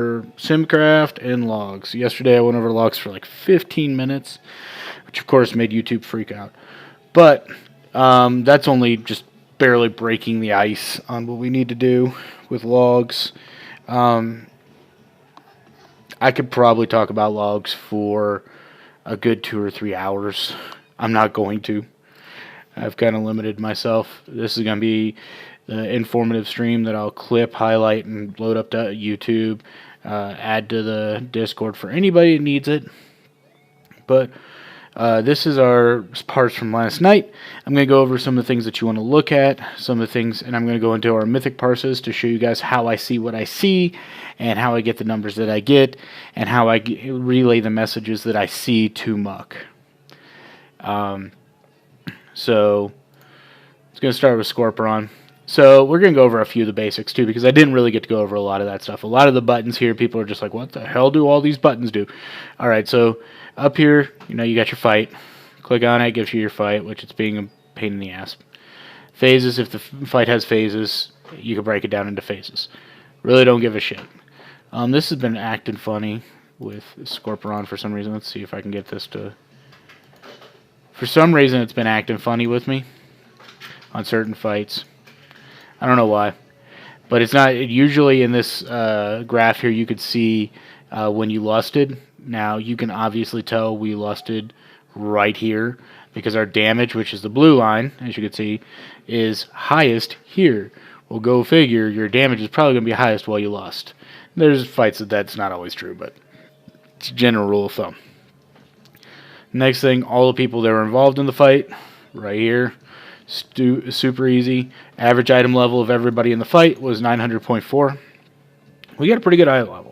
Simcraft and logs. Yesterday I went over logs for like 15 minutes, which of course made YouTube freak out. But that's only just barely breaking the ice on what we need to do with logs. Um, I could probably talk about logs for a good 2 or 3 hours. I'm not going to. I've kind of limited myself. This is going to be the informative stream that I'll clip, highlight, and load up to YouTube. Add to the Discord for anybody that needs it. But this is our parts from last night. I'm going to go over some of the things that you want to look at, some of the things, and I'm going to go into our mythic parses to show you guys how I see what I see, and how I get the numbers that I get, and how I relay the messages that I see to Muck. So it's going to start with Scorpion. So we're going to go over a few of the basics too, because I didn't really get to go over a lot of that stuff. A lot of the buttons here, people are just like, what the hell do all these buttons do? All right, so up here, you got your fight. Click on it, gives you your fight, which it's being a pain in the ass. Phases, if the fight has phases, you can break it down into phases. Really don't give a shit. This has been acting funny with Scorpion for some reason. Let's see if I can get this to... For some reason, it's been acting funny with me on certain fights. I don't know why. But it's not... Usually in this graph here, you could see when you lusted. Now, you can obviously tell we lusted right here because our damage, which is the blue line, as you can see, is highest here. Well, go figure, your damage is probably going to be highest while you lust. There's fights that's not always true, but it's a general rule of thumb. Next thing, all the people that were involved in the fight, right here, super easy. Average item level of everybody in the fight was 900.4. We got a pretty good item level.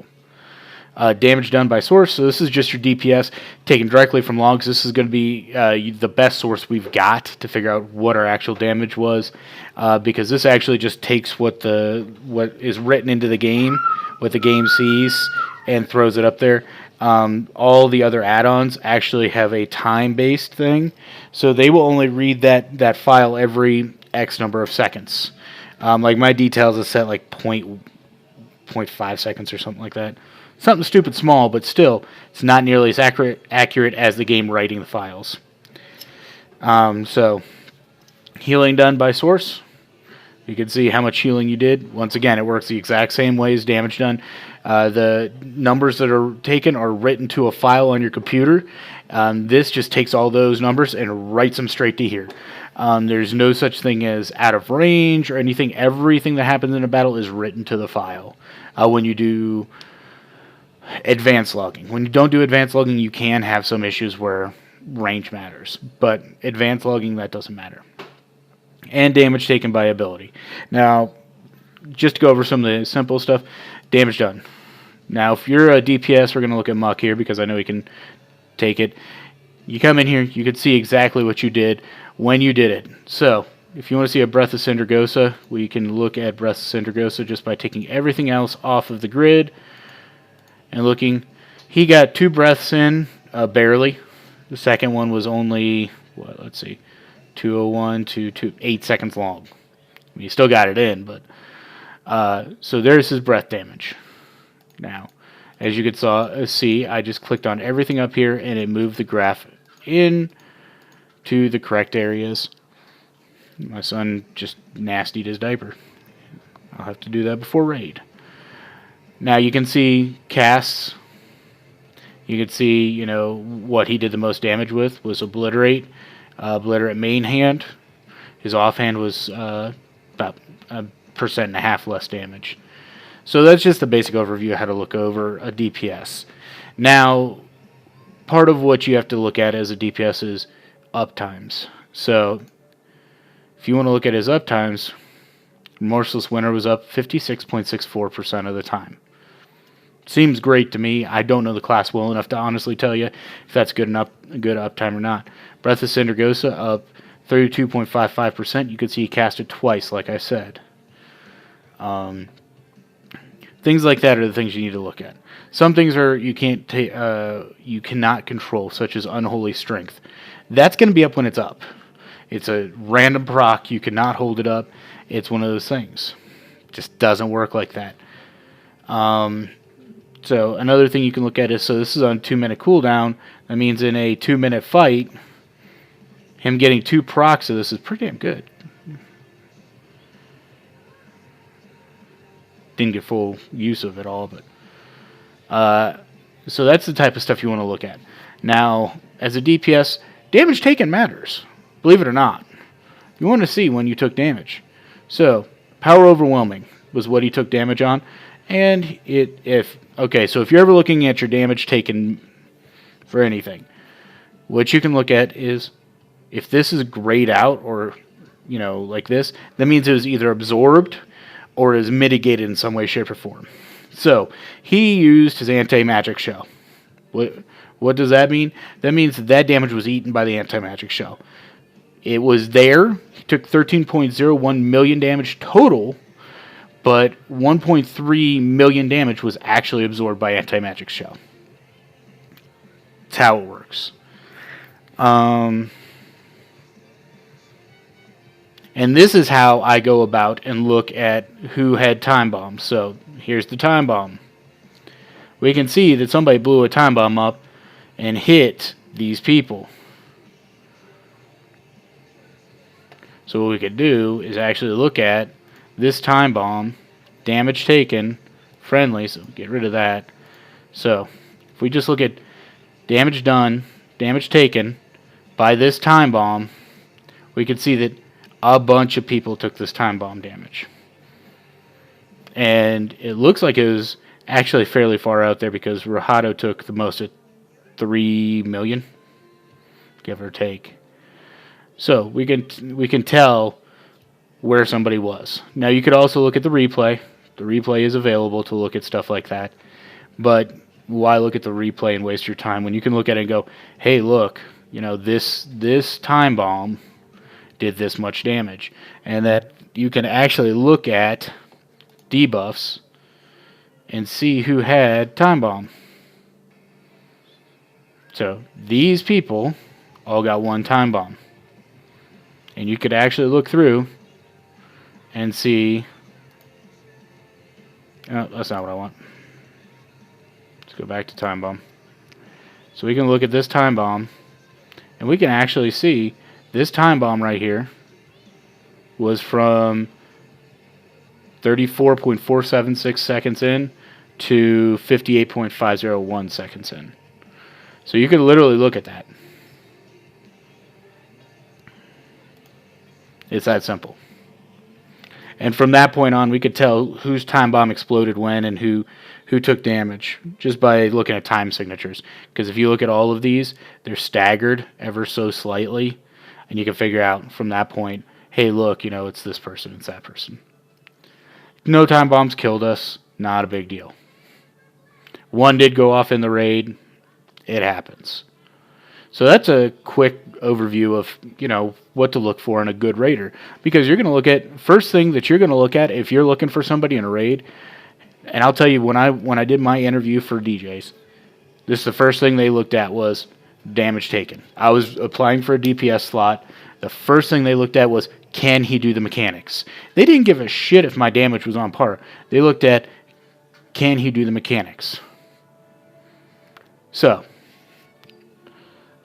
Damage done by source, so this is just your DPS taken directly from logs. This is going to be the best source we've got to figure out what our actual damage was, because this actually just takes what is written into the game, what the game sees, and throws it up there. All the other add-ons actually have a time-based thing, so they will only read that file every X number of seconds. Like my details is set like 0.5 seconds or something like that. Something stupid small, but still, it's not nearly as accurate as the game writing the files. So, healing done by source. You can see how much healing you did. Once again, it works the exact same way as damage done. The numbers that are taken are written to a file on your computer. This just takes all those numbers and writes them straight to here. There's no such thing as out of range or anything. Everything that happens in a battle is written to the file. When you do advanced logging. When you don't do advanced logging, you can have some issues where range matters. But advanced logging, that doesn't matter. And damage taken by ability. Now, just to go over some of the simple stuff, damage done. Now, if you're a DPS, we're going to look at Muck here because I know he can take it. You come in here, you can see exactly what you did when you did it. So, if you want to see a Breath of Sindragosa, we can look at Breath of Sindragosa just by taking everything else off of the grid and looking. He got 2 breaths in, barely. The second one was only, let's see, 201 to 8 seconds long. I mean, he still got it in, but so there's his breath damage. Now, as you could see, I just clicked on everything up here and it moved the graph in to the correct areas. My son just nastied his diaper. I'll have to do that before raid. Now you can see casts. You can see, what he did the most damage with was Obliterate. Obliterate main hand. His offhand was about 1.5% less damage. So that's just a basic overview of how to look over a DPS. Now, part of what you have to look at as a DPS is uptimes. So, if you want to look at his uptimes, Merciless Winter was up 56.64% of the time. Seems great to me. I don't know the class well enough to honestly tell you if that's good uptime or not. Breath of Sindragosa up 32.55%. You can see he cast it twice, like I said. Things like that are the things you need to look at. Some things you cannot control, such as Unholy Strength. That's going to be up when it's up. It's a random proc. You cannot hold it up. It's one of those things. It just doesn't work like that. So another thing you can look at is, so this is on 2-minute cooldown. That means in a 2-minute fight, him getting 2 procs of this is pretty damn good. Didn't get full use of it all, but so that's the type of stuff you want to look at. Now, as a DPS, damage taken matters. Believe it or not. You want to see when you took damage. So, power overwhelming was what he took damage on. And so if you're ever looking at your damage taken for anything, what you can look at is, if this is grayed out or, like this, that means it was either absorbed or is mitigated in some way, shape, or form. So, he used his anti-magic shell. What does that mean? That means that damage was eaten by the anti-magic shell. It was there. He took 13.01 million damage total, but 1.3 million damage was actually absorbed by anti-magic shell. That's how it works. And this is how I go about and look at who had time bombs. So here's the time bomb. We can see that somebody blew a time bomb up and hit these people. So what we could do is actually look at this time bomb, damage taken, friendly, so get rid of that. So if we just look at damage done, damage taken by this time bomb, we can see that a bunch of people took this time bomb damage. And it looks like it was actually fairly far out there, because Rajado took the most at 3 million, give or take. So we can tell where somebody was. Now you could also look at the replay. The replay is available to look at stuff like that. But why look at the replay and waste your time when you can look at it and go, hey, look, this time bomb did this much damage. And that you can actually look at debuffs and see who had time bomb. So these people all got 1 time bomb. And you could actually look through and see... Oh, that's not what I want. Let's go back to time bomb. So we can look at this time bomb, and we can actually see this time bomb right here was from 34.476 seconds in to 58.501 seconds in. So you could literally look at that. It's that simple. And from that point on, we could tell whose time bomb exploded when and who took damage just by looking at time signatures. Because if you look at all of these, they're staggered ever so slightly, and you can figure out from that point, hey, look, it's this person, it's that person. No time bombs killed us, not a big deal. One did go off in the raid. It happens. So that's a quick overview of, what to look for in a good raider. Because you're going to look at, first thing that you're going to look at if you're looking for somebody in a raid, and I'll tell you, when I did my interview for DJs, this is the first thing they looked at was damage taken. I was applying for a DPS slot. The first thing they looked at was, can he do the mechanics? They didn't give a shit if my damage was on par. They looked at, can he do the mechanics? So,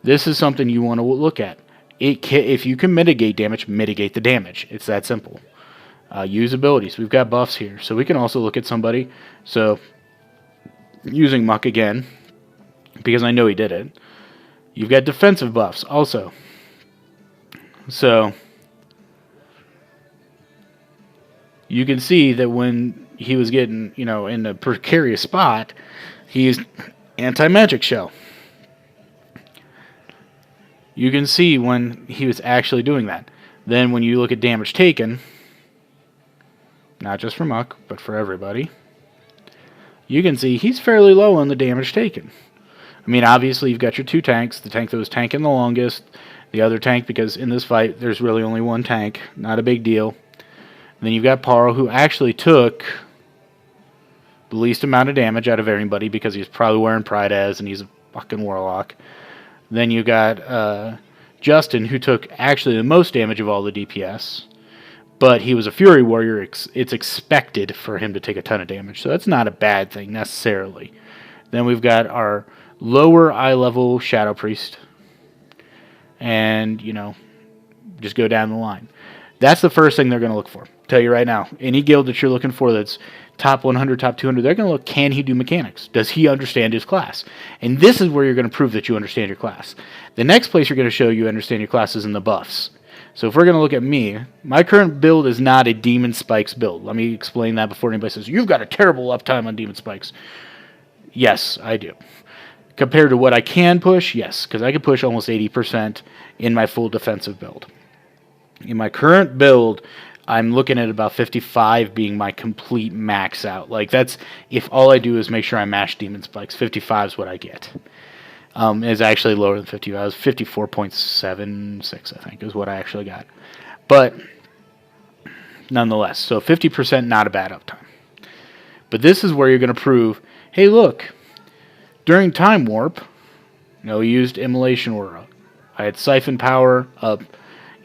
this is something you want to look at. If you can mitigate damage, mitigate the damage. It's that simple. Use abilities. We've got buffs here. So we can also look at somebody. So, using Muck again, because I know he did it. You've got defensive buffs also. So, you can see that when he was getting, in a precarious spot, he used anti-magic shell. You can see when he was actually doing that. Then when you look at damage taken, not just for Muck, but for everybody, you can see he's fairly low on the damage taken. I mean, obviously you've got your 2 tanks, the tank that was tanking the longest, the other tank, because in this fight there's really only 1 tank, not a big deal. And then you've got Paro, who actually took the least amount of damage out of everybody because he's probably wearing Pride as, and he's a fucking warlock. Then you got Justin, who took actually the most damage of all the DPS, but he was a Fury Warrior. It's expected for him to take a ton of damage, so that's not a bad thing necessarily. Then we've got our lower eye level Shadow Priest. And, just go down the line. That's the first thing they're going to look for. Tell you right now, any guild that you're looking for that's top 100, top 200, they're going to look, can he do mechanics? Does he understand his class? And this is where you're going to prove that you understand your class. The next place you're going to show you understand your class is in the buffs. So if we're going to look at me, my current build is not a Demon Spikes build. Let me explain that before anybody says, you've got a terrible uptime on Demon Spikes. Yes, I do. Compared to what I can push, yes, because I can push almost 80% in my full defensive build. In my current build, I'm looking at about 55 being my complete max out. Like, that's if all I do is make sure I mash Demon Spikes. 55 is what I get. It's actually lower than 50. I was 54.76, I think, is what I actually got. But nonetheless, so 50% not a bad uptime. But this is where you're going to prove, hey, look, during Time Warp, we used Immolation Aura. I had Siphon Power up,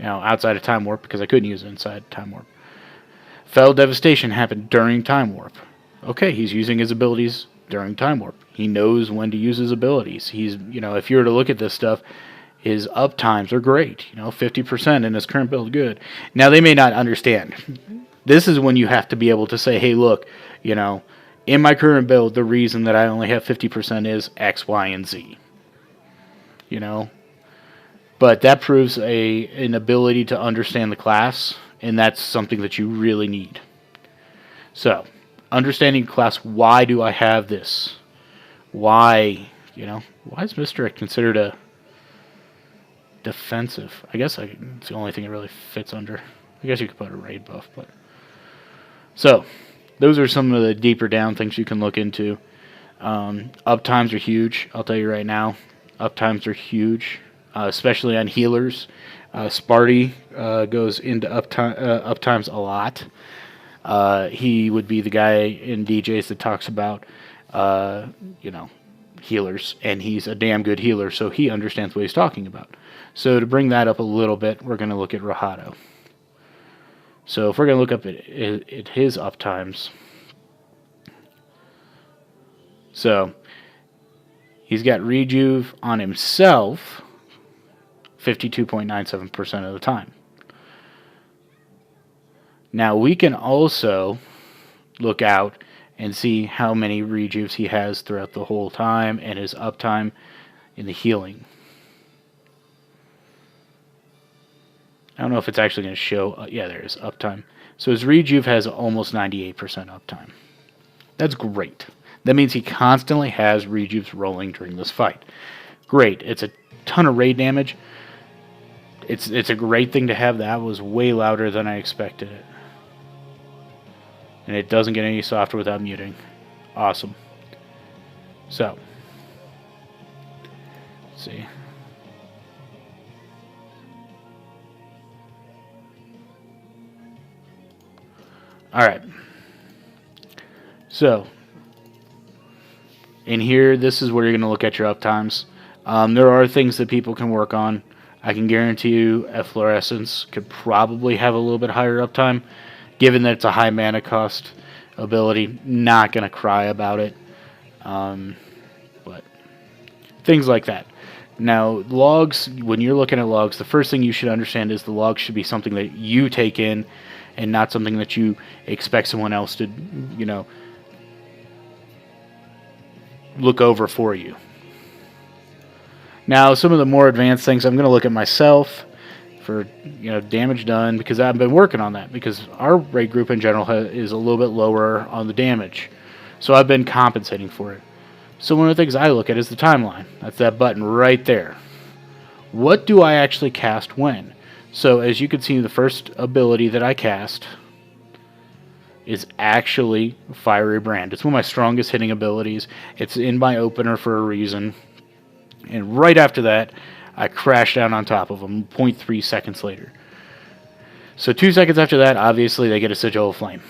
outside of Time Warp because I couldn't use it inside Time Warp. Fell Devastation happened during Time Warp. Okay, he's using his abilities during Time Warp. He knows when to use his abilities. He's, if you were to look at this stuff, his uptimes are great. 50% in his current build, good. Now, they may not understand. This is when you have to be able to say, hey, look, in my current build, the reason that I only have 50% is X, Y, and Z. But that proves an ability to understand the class, and that's something that you really need. So, understanding class, why do I have this? Why, why is Misdirect considered a defensive? I guess it's the only thing it really fits under. I guess you could put a raid buff, but... So, those are some of the deeper down things you can look into. Uptimes are huge, I'll tell you right now. Uptimes are huge. Especially on healers. Sparty goes into uptimes a lot. He would be the guy in DJs that talks about, healers, and he's a damn good healer, so he understands what he's talking about. So to bring that up a little bit, we're going to look at Rahado. So if we're going to look up at his uptimes, so he's got Rejuve on himself 52.97% of the time. Now we can also look out and see how many rejuves he has throughout the whole time and his uptime in the healing. I don't know if it's actually going to show. Yeah, there is uptime. So his rejuve has almost 98% uptime. That's great. That means he constantly has rejuves rolling during this fight. Great. It's a ton of raid damage. It's a great thing to have. That was way louder than I expected it. And it doesn't get any softer without muting. Awesome. So, let's see. Alright. So, in here, this is where you're going to look at your uptimes. There are things that people can work on. I can guarantee you Efflorescence could probably have a little bit higher uptime, given that it's a high mana cost ability. Not going to cry about it. But things like that. Now, logs, when you're looking at logs, the first thing you should understand is the logs should be something that you take in and not something that you expect someone else to, look over for you. Now, some of the more advanced things, I'm going to look at myself for, damage done, because I've been working on that, because our raid group in general is a little bit lower on the damage. So I've been compensating for it. So one of the things I look at is the timeline. That's that button right there. What do I actually cast when? So as you can see, the first ability that I cast is actually Fiery Brand. It's one of my strongest hitting abilities. It's in my opener for a reason. And right after that, I crash down on top of them 0.3 seconds later. So 2 seconds after that, obviously, they get a Sigil of Flame.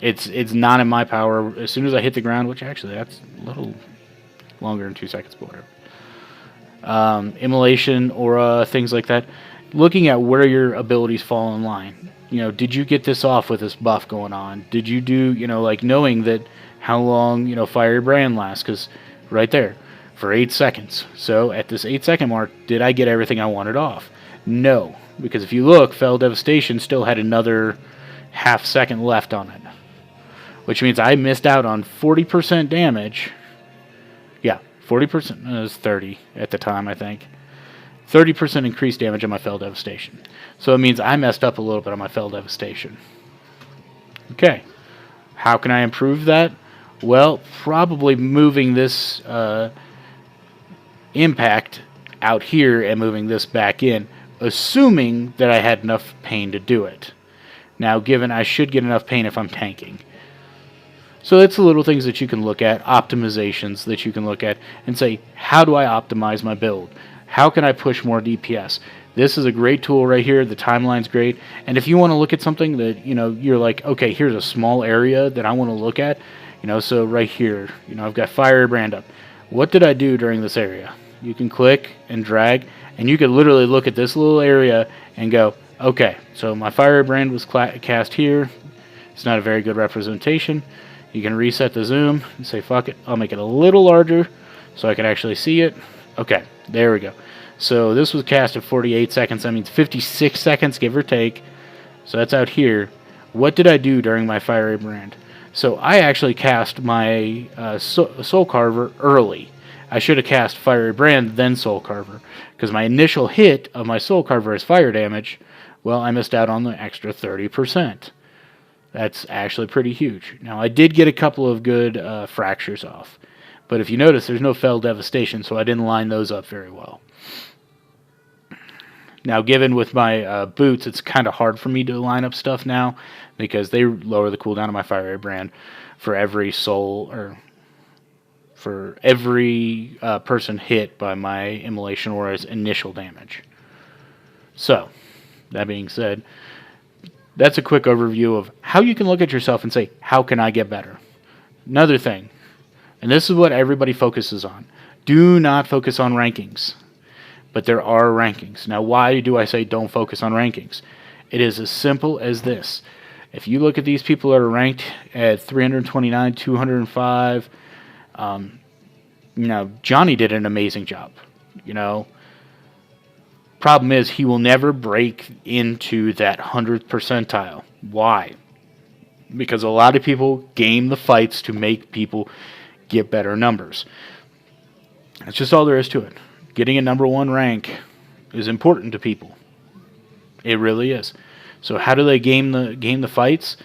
It's not in my power. As soon as I hit the ground, which actually, that's a little longer than 2 seconds, but whatever. Immolation, Aura, things like that. Looking at where your abilities fall in line. Did you get this off with this buff going on? Did you do, knowing that, how long, Fiery Brand lasts, because right there, for 8 seconds. So at this 8-second mark, did I get everything I wanted off? No, because if you look, Fell Devastation still had another half second left on it, which means I missed out on 40% damage. Yeah, 40%. It was 30 at the time, I think. 30% increased damage on my Fell Devastation. So it means I messed up a little bit on my Fell Devastation. Okay. How can I improve that? Well, probably moving this impact out here and moving this back in, assuming that I had enough pain to do it. Now, given I should get enough pain if I'm tanking. So that's the little things that you can look at, optimizations that you can look at, and say, how do I optimize my build? How can I push more DPS? This is a great tool right here. The timeline's great. And if you want to look at something that, you're like, okay, here's a small area that I want to look at, so right here, I've got Fiery Brand up. What did I do during this area? You can click and drag, and you can literally look at this little area and go, okay, so my Fiery Brand was cast here. It's not a very good representation. You can reset the zoom and say, fuck it, I'll make it a little larger so I can actually see it. Okay, there we go. So this was cast at 48 seconds. That means 56 seconds, give or take. So that's out here. What did I do during my Fiery Brand? So I actually cast my Soul Carver early. I should have cast Fiery Brand, then Soul Carver. Because my initial hit of my Soul Carver is fire damage. Well, I missed out on the extra 30%. That's actually pretty huge. Now, I did get a couple of good fractures off. But if you notice, there's no Fell Devastation, so I didn't line those up very well. Now, given with my boots, it's kind of hard for me to line up stuff now because they lower the cooldown of my Fiery Brand for every soul, or for every person hit by my Immolation Aura's initial damage. So, that being said, that's a quick overview of how you can look at yourself and say, how can I get better? Another thing, and this is what everybody focuses on. Do not focus on rankings. But there are rankings. Now, why do I say don't focus on rankings? It is as simple as this. If you look at these people that are ranked at 329, 205, Johnny did an amazing job. Problem is, he will never break into that 100th percentile. Why? Because a lot of people game the fights to make people get better numbers. That's just all there is to it. Getting a number 1 rank is important to people. It really is. So how do they game the fights?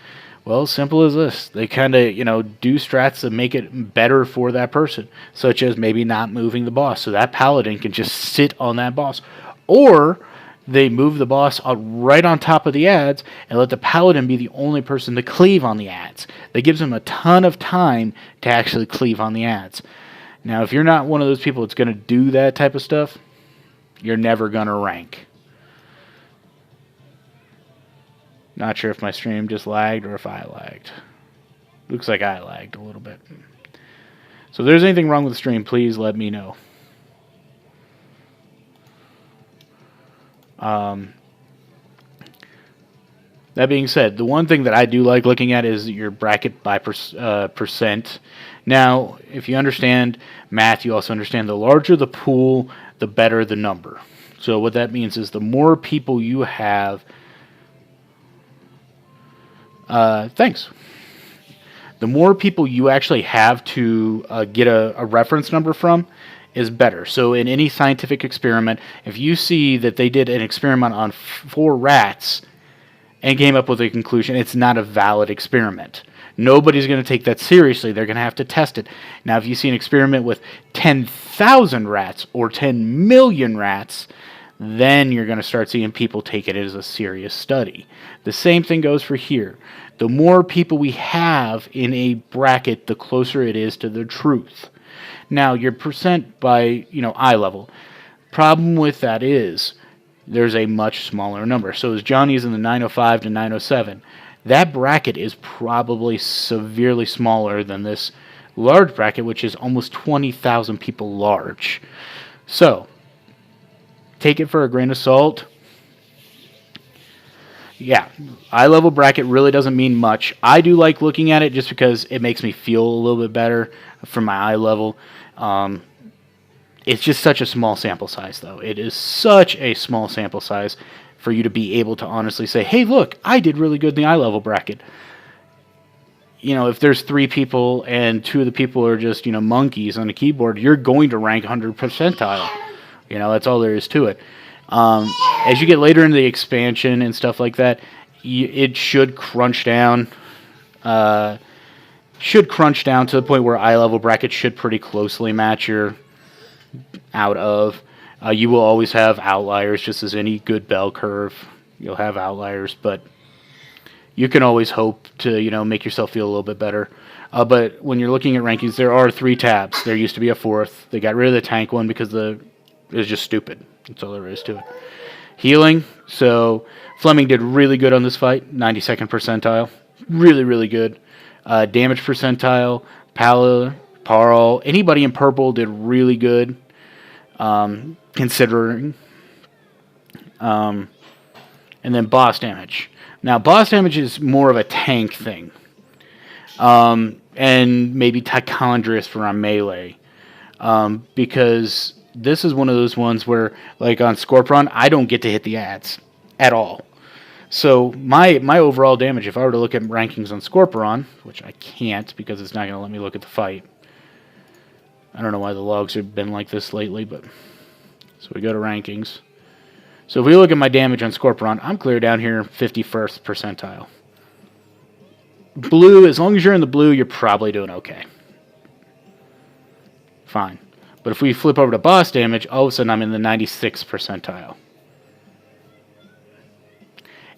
Well, simple as this. They kind of, do strats that make it better for that person, such as maybe not moving the boss, so that paladin can just sit on that boss. Or they move the boss right on top of the ads and let the paladin be the only person to cleave on the ads. That gives them a ton of time to actually cleave on the ads. Now, if you're not one of those people that's going to do that type of stuff, you're never going to rank. Not sure if my stream just lagged or if I lagged. Looks like I lagged a little bit. So if there's anything wrong with the stream, please let me know. That being said, the one thing that I do like looking at is your bracket by percent. Now, if you understand math, you also understand the larger the pool, the better the number. So what that means is the more people you have... thanks. The more people you actually have to get a reference number from is better. So in any scientific experiment, if you see that they did an experiment on 4 rats and came up with a conclusion, it's not a valid experiment. Nobody's going to take that seriously. They're going to have to test it. Now, if you see an experiment with 10,000 rats or 10 million rats, then you're going to start seeing people take it as a serious study. The same thing goes for here. The more people we have in a bracket, the closer it is to the truth. Now, your percent by, eye level. Problem with that is there's a much smaller number. So as Johnny's in the 905 to 907, that bracket is probably severely smaller than this large bracket, which is almost 20,000 people large. So, take it for a grain of salt. Yeah, eye level bracket really doesn't mean much. I do like looking at it just because it makes me feel a little bit better from my eye level. Um, it's just such a small sample size, though. It is such a small sample size for you to be able to honestly say, hey, look, I did really good in the eye level bracket. You know, if there's 3 people and 2 of the people are just, monkeys on a keyboard, you're going to rank 100 percentile. That's all there is to it. As you get later into the expansion and stuff like that, it should crunch down. Should crunch down to the point where eye level brackets should pretty closely match your out of. You will always have outliers, just as any good bell curve. You'll have outliers, but you can always hope to, make yourself feel a little bit better. But when you're looking at rankings, there are 3 tabs. There used to be a 4th. They got rid of the tank one because it was just stupid. That's all there is to it. Healing. So Fleming did really good on this fight. 92nd percentile. Really, really good. Damage percentile. Parl. Anybody in purple did really good. Considering. And then boss damage. Now, boss damage is more of a tank thing. And maybe Tichondrius for on melee. Because this is one of those ones where, like on Scorpion, I don't get to hit the ads at all. So my overall damage, if I were to look at rankings on Scorpion, which I can't because it's not going to let me look at the fight. I don't know why the logs have been like this lately, but so we go to rankings. So if we look at my damage on Scorpion, I'm clear down here 51st percentile. Blue, as long as you're in the blue, you're probably doing okay. Fine. But if we flip over to boss damage, all of a sudden I'm in the 96th percentile.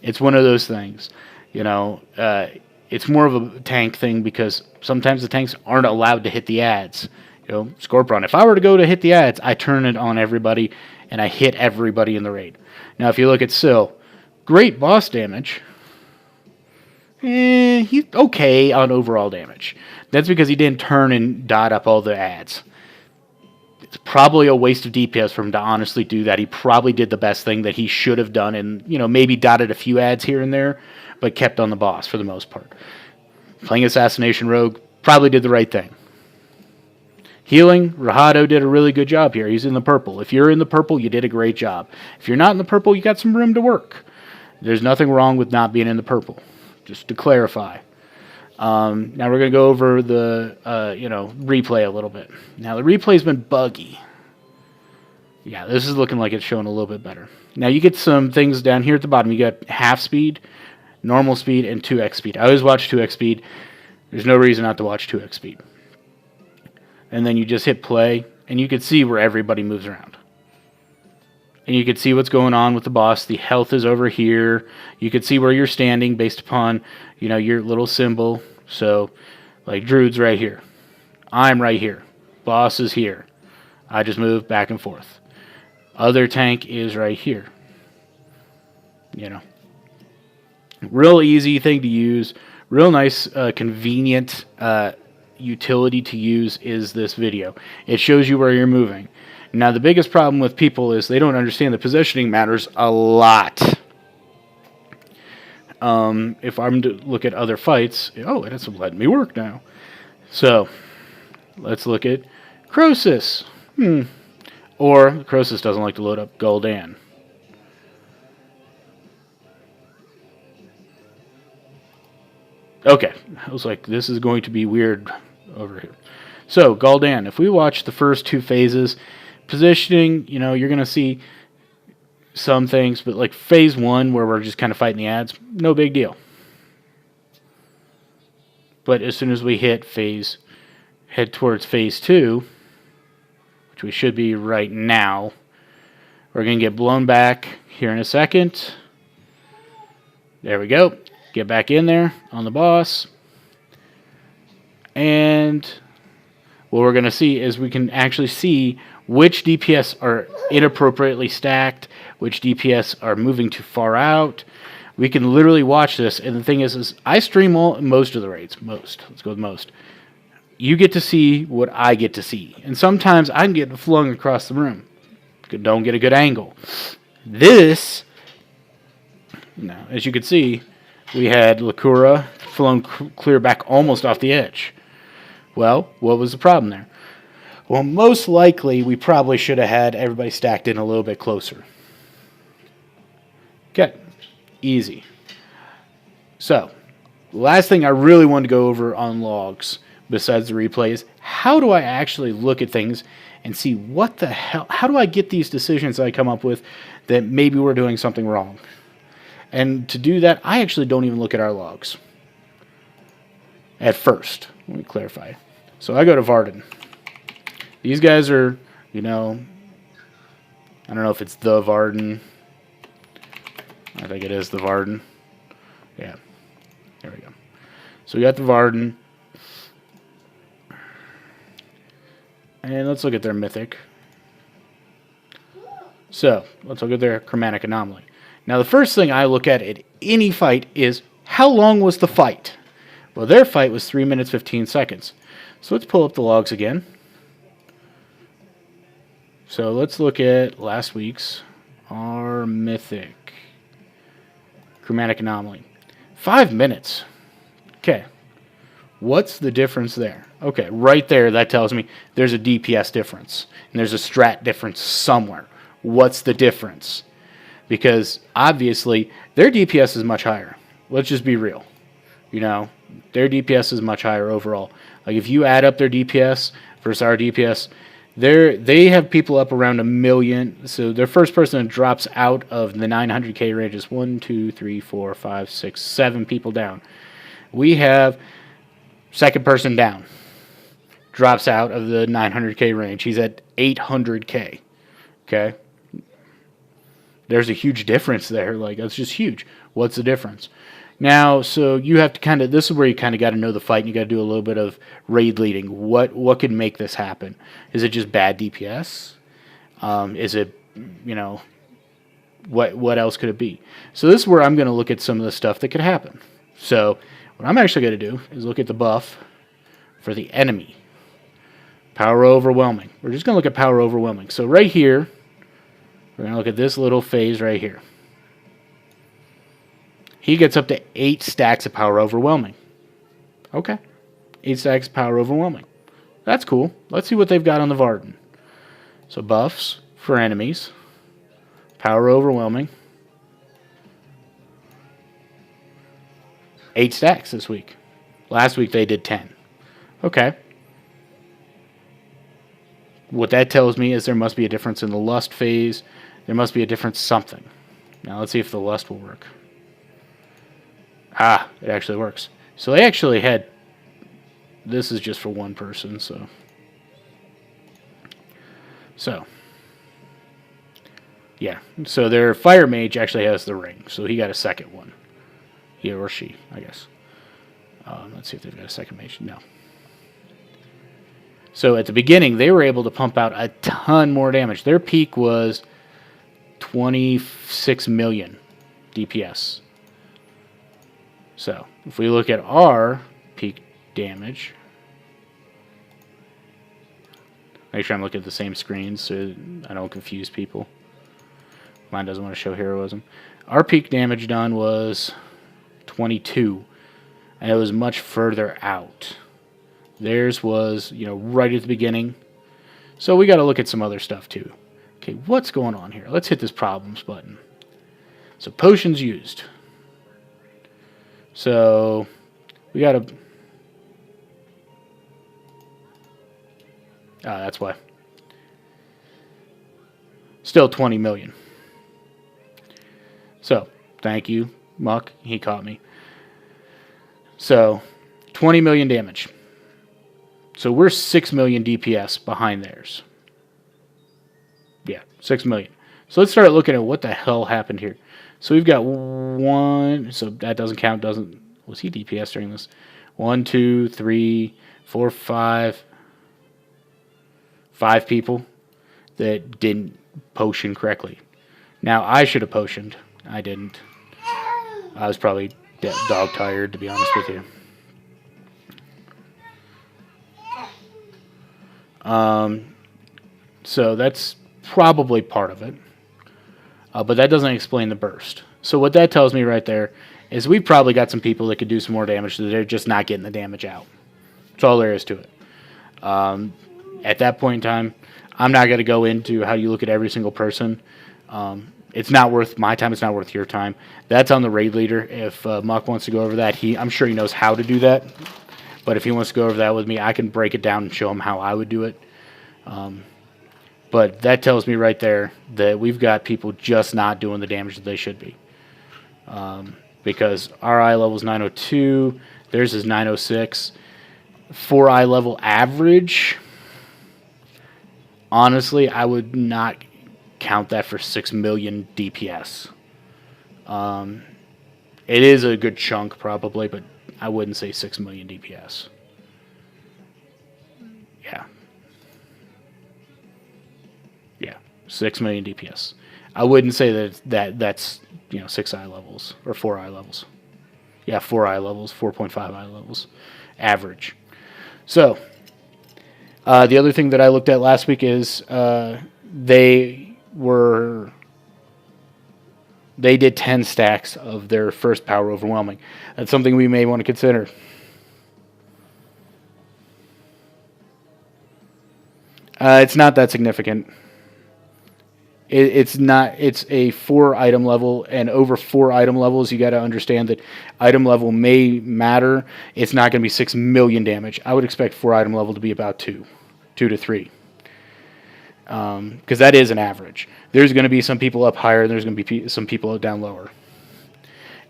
It's one of those things. It's more of a tank thing because sometimes the tanks aren't allowed to hit the ads. Scorpion, if I were to go to hit the ads, I turn it on everybody and I hit everybody in the raid. Now, if you look at Syl, great boss damage. He's okay on overall damage. That's because he didn't turn and dot up all the ads. It's probably a waste of DPS for him to honestly do that. He probably did the best thing that he should have done and, maybe dotted a few ads here and there, but kept on the boss for the most part. Playing Assassination Rogue, probably did the right thing. Healing, Rajado did a really good job here. He's in the purple. If you're in the purple, you did a great job. If you're not in the purple, you got some room to work. There's nothing wrong with not being in the purple, just to clarify. Now we're going to go over the, replay a little bit. Now the replay's been buggy. Yeah, this is looking like it's showing a little bit better. Now you get some things down here at the bottom. You got half speed, normal speed, and 2x speed. I always watch 2x speed. There's no reason not to watch 2x speed. And then you just hit play, and you can see where everybody moves around. And you can see what's going on with the boss. The health is over here. You can see where you're standing based upon, your little symbol. So, like, Druid's right here. I'm right here. Boss is here. I just move back and forth. Other tank is right here. Real easy thing to use. Real nice, convenient utility to use is this video. It shows you where you're moving. Now, the biggest problem with people is they don't understand that positioning matters a lot. If I'm to look at other fights, it's letting me work now. So, let's look at Croesus. Or, Croesus doesn't like to load up Gul'dan. Okay, I was like, this is going to be weird over here. So, Gul'dan, if we watch the first 2 phases, positioning, you're going to see some things, but like phase 1, where we're just kind of fighting the ads, no big deal. But as soon as we head towards phase 2, which we should be right now, we're going to get blown back here in a second. There we go. Get back in there on the boss. And what we're going to see is we can actually see which DPS are inappropriately stacked, which DPS are moving too far out. We can literally watch this. And the thing is I stream most of the raids. Let's go with most. You get to see what I get to see. And sometimes I'm getting flung across the room. Don't get a good angle. This Now, as you can see, we had Lakura flown clear back almost off the edge. Well, what was the problem there? Well, most likely we probably should have had everybody stacked in a little bit closer. Okay, easy. So, the last thing I really want to go over on logs, besides the replay, is how do I actually look at things and see what the hell, how do I get these decisions I come up with that maybe we're doing something wrong? And to do that, I actually don't even look at our logs at first. Let me clarify. So I go to Varden. These guys are, I don't know if it's the Varden. I think it is the Varden. Yeah. There we go. So we got the Varden. And let's look at their mythic. So, let's look at their chromatic anomaly. Now, the first thing I look at any fight is how long was the fight? Well, their fight was 3 minutes, 15 seconds. So let's pull up the logs again. So let's look at last week's, our mythic chromatic anomaly. 5 minutes. Okay. What's the difference there? Okay, right there, that tells me there's a DPS difference. And there's a strat difference somewhere. What's the difference? Because, obviously, their DPS is much higher. Let's just be real. Their DPS is much higher overall. Like, if you add up their DPS versus our DPS, they have people up around 1 million. So, their first person that drops out of the 900k range is 1, 2, 3, 4, 5, 6, 7 people down. We have second person down. Drops out of the 900k range. He's at 800k. Okay? There's a huge difference there. Like, that's just huge. What's the difference? Now, so you have to this is where you kind of got to know the fight, and you got to do a little bit of raid leading. What could make this happen? Is it just bad DPS? Is it, what else could it be? So this is where I'm going to look at some of the stuff that could happen. So what I'm actually going to do is look at the buff for the enemy. Power overwhelming. We're just going to look at power overwhelming. So right here, we're going to look at this little phase right here. He gets up to 8 stacks of power overwhelming. Okay. 8 stacks of power overwhelming. That's cool. Let's see what they've got on the Varden. So buffs for enemies. Power overwhelming. 8 stacks this week. Last week they did 10. Okay. What that tells me is there must be a difference in the lust phase. There must be a difference something. Now let's see if the lust will work. Ah, it actually works. So they actually had... This is just for one person, so... Yeah. So their fire mage actually has the ring. So he got a second one. He or she, I guess. Let's see if they've got a second mage. No. So at the beginning, they were able to pump out a ton more damage. Their peak was 26 million DPS. So if we look at our peak damage, make sure I'm looking at the same screen so I don't confuse people. Mine doesn't want to show heroism. Our peak damage done was 22, and it was much further out. Theirs was, right at the beginning. So we got to look at some other stuff too. Okay, what's going on here? Let's hit this problems button. So potions used. So we got to... that's why. Still 20 million. So, thank you, Muck. He caught me. So, 20 million damage. So we're 6 million DPS behind theirs. Yeah, 6 million. So let's start looking at what the hell happened here. So we've got one, so that doesn't count, was he DPS during this? 1, 2, 3, 4, 5. 5 people that didn't potion correctly. Now, I should have potioned. I didn't. I was probably dog tired, to be honest with you. So that's probably part of it. But that doesn't explain the burst. So what that tells me right there is we've probably got some people that could do some more damage, so they're just not getting the damage out. That's all there is to it. At that point in time, I'm not going to go into how you look at every single person. It's not worth my time. It's not worth your time. That's on the raid leader. If Muck wants to go over that, I'm sure he knows how to do that. But if he wants to go over that with me, I can break it down and show him how I would do it. But that tells me right there that we've got people just not doing the damage that they should be. Because our eye level is 902, theirs is 906. For eye level average, honestly, I would not count that for 6 million DPS. It is a good chunk probably, but I wouldn't say 6 million DPS. Yeah, 6 million DPS. I wouldn't say that's 6 eye levels or 4 eye levels. Yeah, 4 eye levels, 4.5 eye levels, average. So, the other thing that I looked at last week is they did 10 stacks of their first power overwhelming. That's something we may want to consider. It's not that significant. It's not. It's a 4 item level, and over 4 item levels, you got to understand that item level may matter. It's not going to be 6 million damage. I would expect 4 item level to be about 2 to 3, because that is an average. There's going to be some people up higher, and there's going to be some people down lower.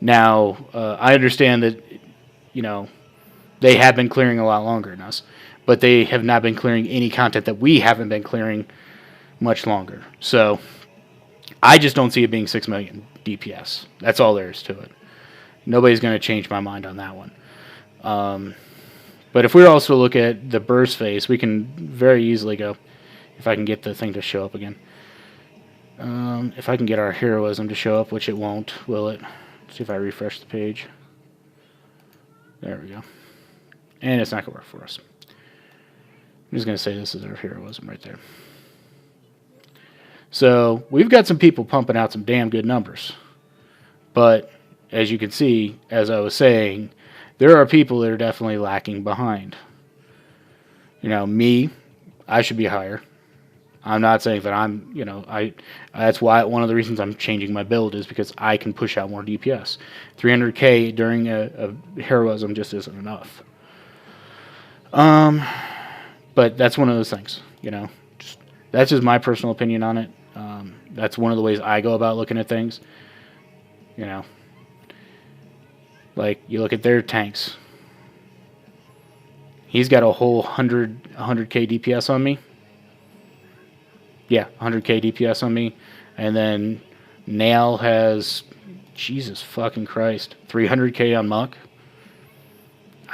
Now, I understand that they have been clearing a lot longer than us, but they have not been clearing any content that we haven't been clearing much longer. So I just don't see it being 6 million DPS. That's all there is to it. Nobody's going to change my mind on that one. But if we also look at the burst phase, we can very easily go, if I can get the thing to show up again. If I can get our heroism to show up, which it won't, will it? Let's see if I refresh the page. There we go. And it's not going to work for us. I'm just going to say this is our heroism right there. So we've got some people pumping out some damn good numbers. But as you can see, as I was saying, there are people that are definitely lacking behind. Me, I should be higher. I'm not saying that I'm, that's why one of the reasons I'm changing my build is because I can push out more DPS. 300k during a heroism just isn't enough. But that's one of those things, that's just my personal opinion on it. That's one of the ways I go about looking at things. Like you look at their tanks. He's got a whole 100k DPS on me. Yeah, 100k DPS on me. And then Nail has, Jesus fucking Christ, 300k on Muck.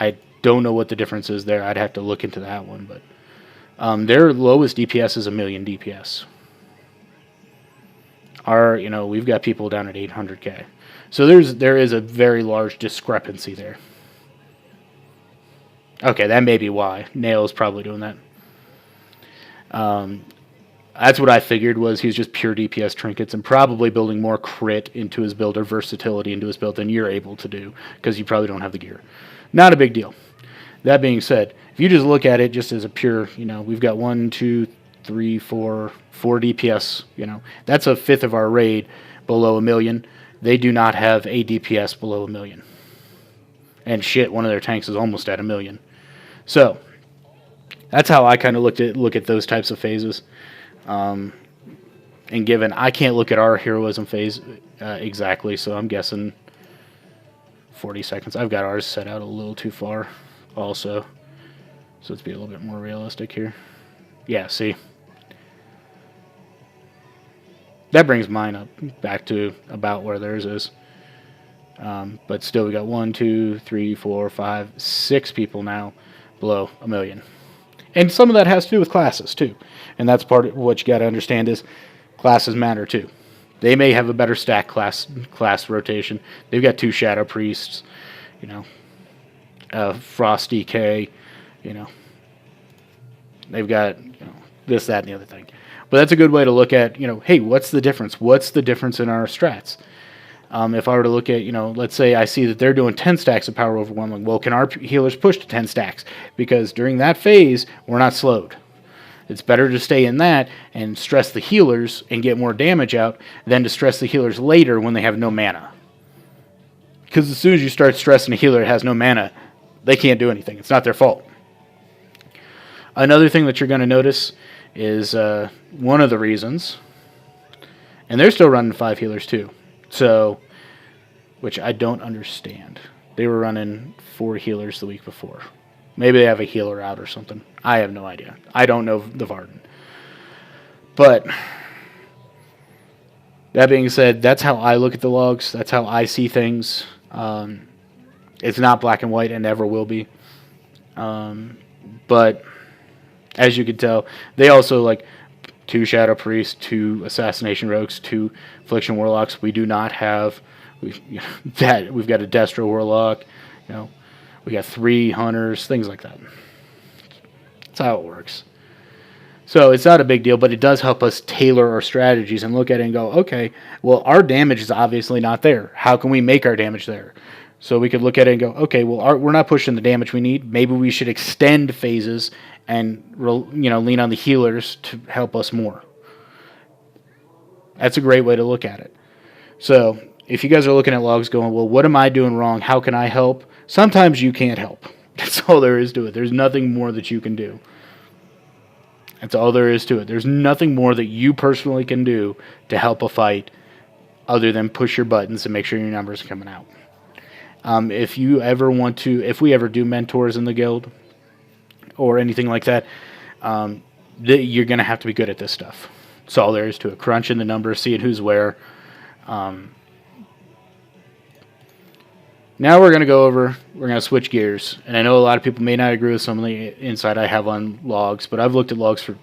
I don't know what the difference is there. I'd have to look into that one, but their lowest DPS is 1 million DPS. We've got people down at 800k. So there is a very large discrepancy there. Okay, that may be why. Nail is probably doing that. That's what I figured was he's just pure DPS trinkets and probably building more crit into his build or versatility into his build than you're able to do because you probably don't have the gear. Not a big deal. That being said, if you just look at it just as a pure, we've got 1, 2, 3, 4 DPS, that's a fifth of our raid below 1 million. They do not have a DPS below 1 million. And shit, one of their tanks is almost at 1 million. So, that's how I kind of look at those types of phases. And given, I can't look at our heroism phase exactly, so I'm guessing 40 seconds. I've got ours set out a little too far also. So let's be a little bit more realistic here. Yeah, see? That brings mine up back to about where theirs is. But still, we got 1, 2, 3, 4, 5, 6 people now below 1 million. And some of that has to do with classes, too. And that's part of what you got to understand is classes matter, too. They may have a better stack class rotation. They've got 2 Shadow Priests, Frost DK, They've got, this, that, and the other thing. But that's a good way to look at, hey, what's the difference? What's the difference in our strats? If I were to look at, let's say I see that they're doing 10 stacks of power overwhelming, well, can our healers push to 10 stacks? Because during that phase, we're not slowed. It's better to stay in that and stress the healers and get more damage out than to stress the healers later when they have no mana. Because as soon as you start stressing a healer that has no mana, they can't do anything. It's not their fault. Another thing that you're going to notice is one of the reasons, and they're still running 5 healers too. So, which I don't understand. They were running 4 healers the week before. Maybe they have a healer out or something. I have no idea. I don't know the Varden. But that being said, that's how I look at the logs. That's how I see things. It's not black and white and never will be. But as you can tell, they also like 2 Shadow Priests, 2 Assassination Rogues, 2 Affliction Warlocks. We do not have that. We've got a Destro Warlock. We got 3 Hunters, things like that. That's how it works. So it's not a big deal, but it does help us tailor our strategies and look at it and go, okay, well, our damage is obviously not there. How can we make our damage there? So we could look at it and go, okay, well, we're not pushing the damage we need. Maybe we should extend phases and lean on the healers to help us more. That's a great way to look at it. So if you guys are looking at logs going, well, what am I doing wrong? How can I help? Sometimes you can't help. That's all there is to it. There's nothing more that you can do. That's all there is to it. There's nothing more that you personally can do to help a fight other than push your buttons and make sure your numbers are coming out. If we ever do mentors in the guild or anything like that, you're going to have to be good at this stuff. That's all there is to it. Crunching the numbers, seeing who's where. Now we're going to switch gears. And I know a lot of people may not agree with some of the insight I have on logs, but I've looked at logs for,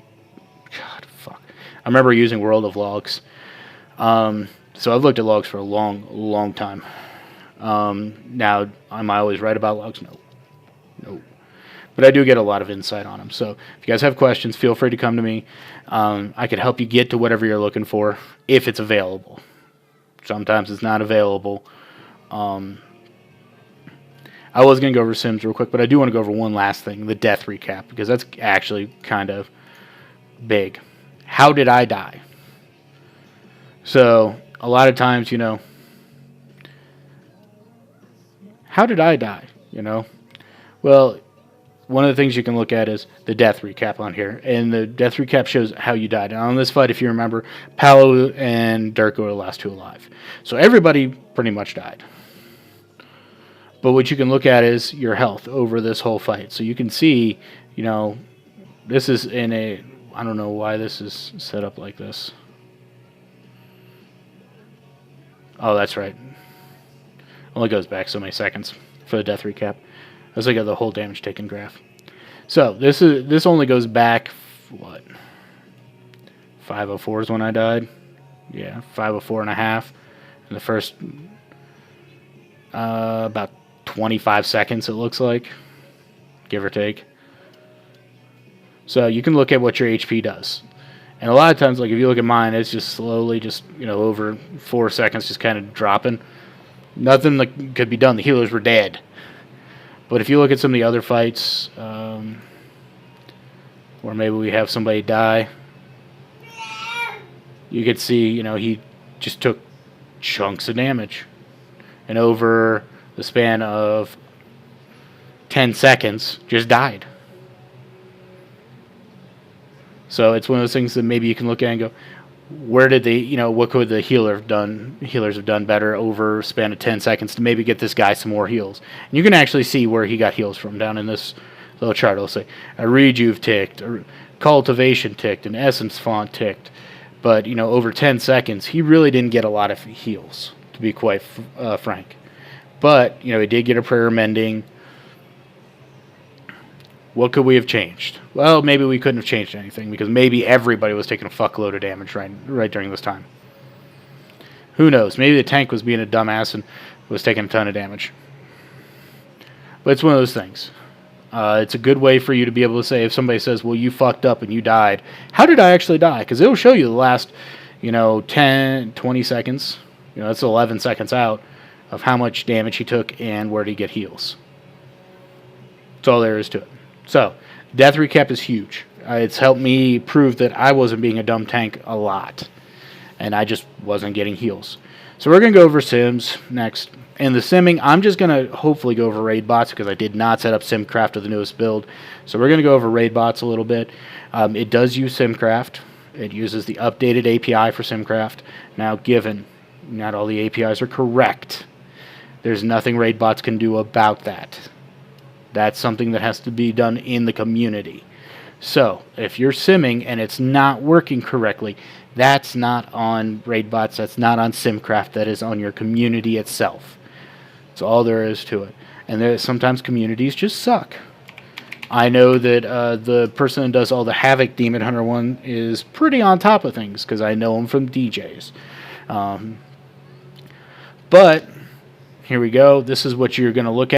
I remember using World of Logs. So I've looked at logs for a long, long time. Now, am I always right about logs? No. But I do get a lot of insight on them. So if you guys have questions, feel free to come to me. I can help you get to whatever you're looking for if it's available. Sometimes it's not available. I was going to go over Sims real quick, but I do want to go over one last thing, the death recap, because that's actually kind of big. How did I die? So a lot of times, how did I die? Well, one of the things you can look at is the death recap on here, and the death recap shows how you died. And on this fight, if you remember, Paolo and Durko were the last 2 alive. So everybody pretty much died. But what you can look at is your health over this whole fight. So you can see, this is I don't know why this is set up like this. Oh, that's right. Only goes back so many seconds for the death recap. I was looking at the whole damage taken graph. So this only goes back, 504 is when I died. Yeah, 504 and a half. In the first, about 25 seconds, it looks like, give or take. So you can look at what your HP does. And a lot of times, like if you look at mine, it's just slowly, over 4 seconds, just kind of dropping. Nothing that could be done. The healers were dead. But if you look at some of the other fights, where maybe we have somebody die, you could see, he just took chunks of damage. And over the span of 10 seconds, just died. So it's one of those things that maybe you can look at and go, where did what could the healers have done better over a span of 10 seconds to maybe get this guy some more heals? And you can actually see where he got heals from down in this little chart. It'll say a rejuve ticked, a cultivation ticked, an essence font ticked. But, over 10 seconds, he really didn't get a lot of heals, to be quite frank. But, he did get a prayer mending. What could we have changed? Well, maybe we couldn't have changed anything because maybe everybody was taking a fuckload of damage right during this time. Who knows? Maybe the tank was being a dumbass and was taking a ton of damage. But it's one of those things. It's a good way for you to be able to say, if somebody says, well, you fucked up and you died, how did I actually die? Because it'll show you the last, 10, 20 seconds. That's 11 seconds out of how much damage he took and where to get heals. That's all there is to it. So, death recap is huge. It's helped me prove that I wasn't being a dumb tank a lot, and I just wasn't getting heals. So we're going to go over sims next. And the simming, I'm just going to hopefully go over raid bots because I did not set up SimCraft with the newest build. So we're going to go over raid bots a little bit. It does use SimCraft. It uses the updated API for SimCraft. Now, given not all the APIs are correct, there's nothing raid bots can do about that. That's something that has to be done in the community. So, if you're simming and it's not working correctly, that's not on raid bots, that's not on SimCraft, that is on your community itself. That's all there is to it. And sometimes communities just suck. I know that the person that does all the Havoc Demon Hunter one is pretty on top of things because I know him from DJs. But here we go. This is what you're going to look at.